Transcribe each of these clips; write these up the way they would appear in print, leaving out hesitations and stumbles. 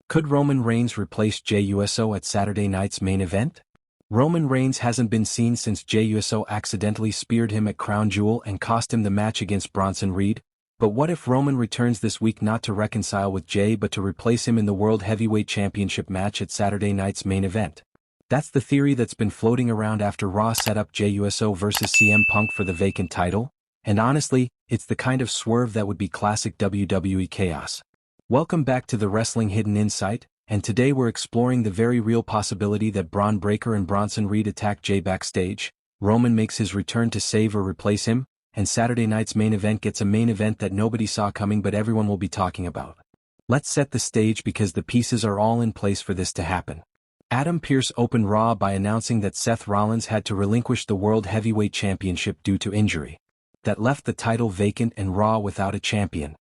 Could Roman Reigns replace Jey Uso at Saturday night's main event? Roman Reigns hasn't been seen since Jey Uso accidentally speared him at Crown Jewel and cost him the match against Bronson Reed, but what if Roman returns this week not to reconcile with Jey but to replace him in the World Heavyweight Championship match at Saturday night's main event? That's the theory that's been floating around after Raw set up Jey Uso versus CM Punk for the vacant title, and honestly, it's the kind of swerve that would be classic WWE chaos. Welcome back to the Wrestling Hidden Insight, and today we're exploring the very real possibility that Bron Breakker and Bronson Reed attack Jey backstage, Roman makes his return to save or replace him, and Saturday night's main event gets a main event that nobody saw coming but everyone will be talking about. Let's set the stage because the pieces are all in place for this to happen. Adam Pearce opened Raw by announcing that Seth Rollins had to relinquish the World Heavyweight Championship due to injury. That left the title vacant and Raw without a champion.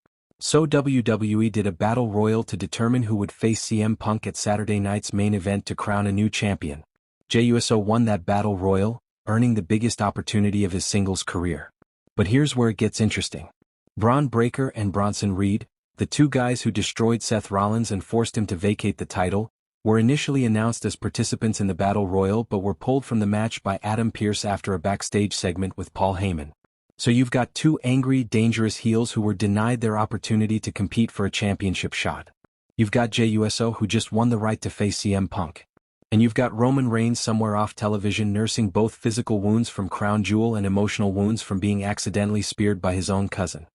So WWE did a battle royal to determine who would face CM Punk at Saturday night's main event to crown a new champion. Jey Uso won that battle royal, earning the biggest opportunity of his singles career. But here's where it gets interesting. Bron Breakker and Bronson Reed, the two guys who destroyed Seth Rollins and forced him to vacate the title, were initially announced as participants in the battle royal but were pulled from the match by Adam Pearce after a backstage segment with Paul Heyman. So you've got two angry, dangerous heels who were denied their opportunity to compete for a championship shot. You've got Jey Uso who just won the right to face CM Punk. And you've got Roman Reigns somewhere off television nursing both physical wounds from Crown Jewel and emotional wounds from being accidentally speared by his own cousin.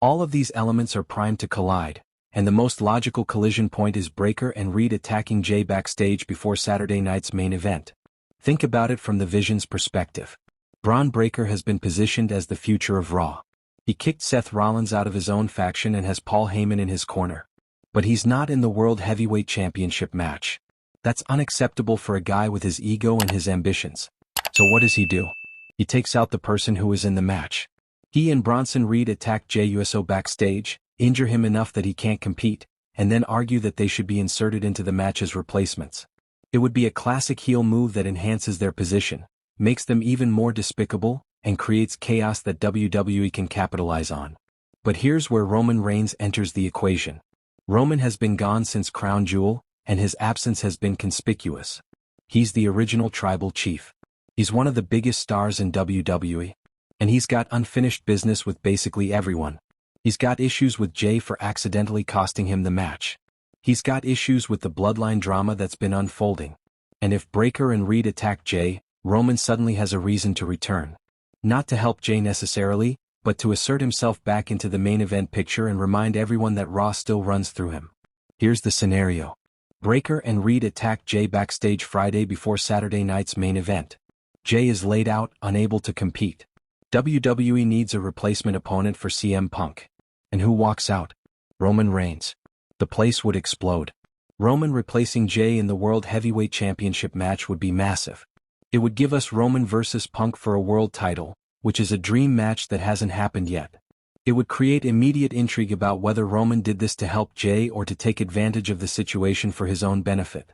All of these elements are primed to collide, and the most logical collision point is Breakker and Reed attacking Jey backstage before Saturday night's main event. Think about it from the Vision's perspective. Bron Breakker has been positioned as the future of Raw. He kicked Seth Rollins out of his own faction and has Paul Heyman in his corner. But he's not in the World Heavyweight Championship match. That's unacceptable for a guy with his ego and his ambitions. So what does he do? He takes out the person who is in the match. He and Bronson Reed attack Jey Uso backstage, injure him enough that he can't compete, and then argue that they should be inserted into the match as replacements. It would be a classic heel move that enhances their position, makes them even more despicable, and creates chaos that WWE can capitalize on. But here's where Roman Reigns enters the equation. Roman has been gone since Crown Jewel, and his absence has been conspicuous. He's the original tribal chief. He's one of the biggest stars in WWE. And he's got unfinished business with basically everyone. He's got issues with Jey for accidentally costing him the match. He's got issues with the bloodline drama that's been unfolding. And if Breakker and Reed attack Jey, Roman suddenly has a reason to return. Not to help Jey necessarily, but to assert himself back into the main event picture and remind everyone that Raw still runs through him. Here's the scenario. Breakker and Reed attack Jey backstage Friday before Saturday night's main event. Jey is laid out, unable to compete. WWE needs a replacement opponent for CM Punk. And who walks out? Roman Reigns. The place would explode. Roman replacing Jey in the World Heavyweight Championship match would be massive. It would give us Roman versus Punk for a world title, which is a dream match that hasn't happened yet. It would create immediate intrigue about whether Roman did this to help Jey or to take advantage of the situation for his own benefit.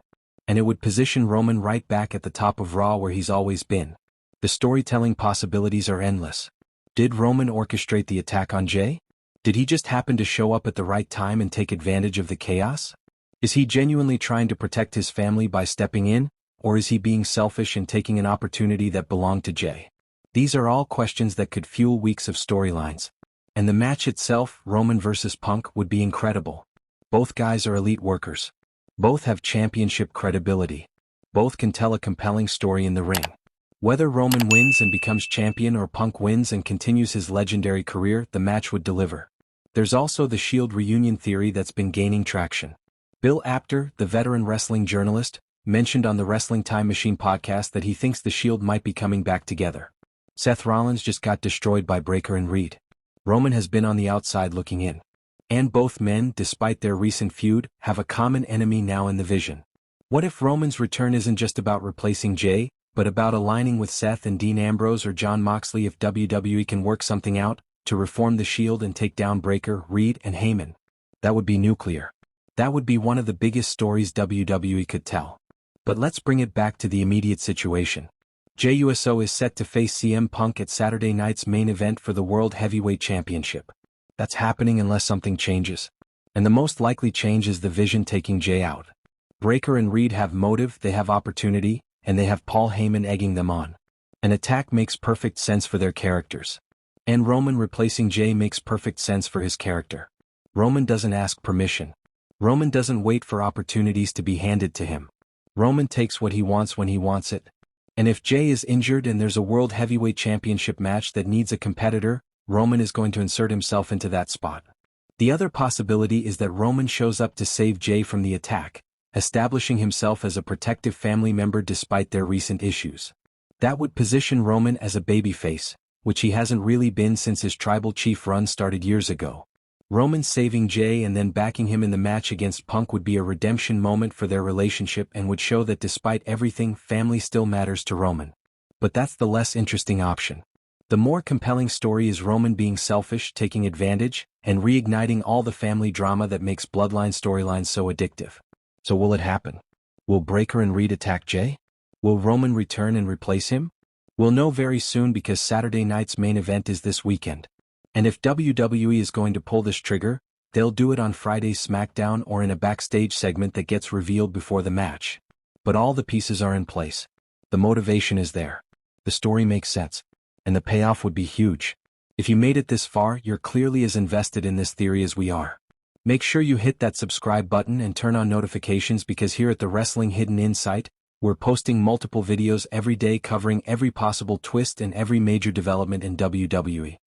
And it would position Roman right back at the top of Raw where he's always been. The storytelling possibilities are endless. Did Roman orchestrate the attack on Jey? Did he just happen to show up at the right time and take advantage of the chaos? Is he genuinely trying to protect his family by stepping in, or is he being selfish and taking an opportunity that belonged to Jey? These are all questions that could fuel weeks of storylines. And the match itself, Roman versus Punk, would be incredible. Both guys are elite workers. Both have championship credibility. Both can tell a compelling story in the ring. Whether Roman wins and becomes champion or Punk wins and continues his legendary career, the match would deliver. There's also the Shield reunion theory that's been gaining traction. Bill Apter, the veteran wrestling journalist, mentioned on the Wrestling Time Machine podcast that he thinks the Shield might be coming back together. Seth Rollins just got destroyed by Breakker and Reed. Roman has been on the outside looking in. And both men, despite their recent feud, have a common enemy now in the Vision. What if Roman's return isn't just about replacing Jey, but about aligning with Seth and Dean Ambrose or Jon Moxley if WWE can work something out, to reform the Shield and take down Breakker, Reed, and Heyman? That would be nuclear. That would be one of the biggest stories WWE could tell. But let's bring it back to the immediate situation. Jey Uso is set to face CM Punk at Saturday night's main event for the World Heavyweight Championship. That's happening unless something changes. And the most likely change is the Vision taking Jey out. Breakker and Reed have motive, they have opportunity, and they have Paul Heyman egging them on. An attack makes perfect sense for their characters. And Roman replacing Jey makes perfect sense for his character. Roman doesn't ask permission. Roman doesn't wait for opportunities to be handed to him. Roman takes what he wants when he wants it. And if Jey is injured and there's a World Heavyweight Championship match that needs a competitor, Roman is going to insert himself into that spot. The other possibility is that Roman shows up to save Jey from the attack, establishing himself as a protective family member despite their recent issues. That would position Roman as a babyface, which he hasn't really been since his tribal chief run started years ago. Roman saving Jey and then backing him in the match against Punk would be a redemption moment for their relationship and would show that despite everything, family still matters to Roman. But that's the less interesting option. The more compelling story is Roman being selfish, taking advantage, and reigniting all the family drama that makes Bloodline storylines so addictive. So will it happen? Will Breakker and Reed attack Jey? Will Roman return and replace him? We'll know very soon because Saturday night's main event is this weekend. And if WWE is going to pull this trigger, they'll do it on Friday's SmackDown or in a backstage segment that gets revealed before the match. But all the pieces are in place. The motivation is there. The story makes sense. And the payoff would be huge. If you made it this far, you're clearly as invested in this theory as we are. Make sure you hit that subscribe button and turn on notifications because here at the Wrestling Hidden Insight, we're posting multiple videos every day covering every possible twist and every major development in WWE.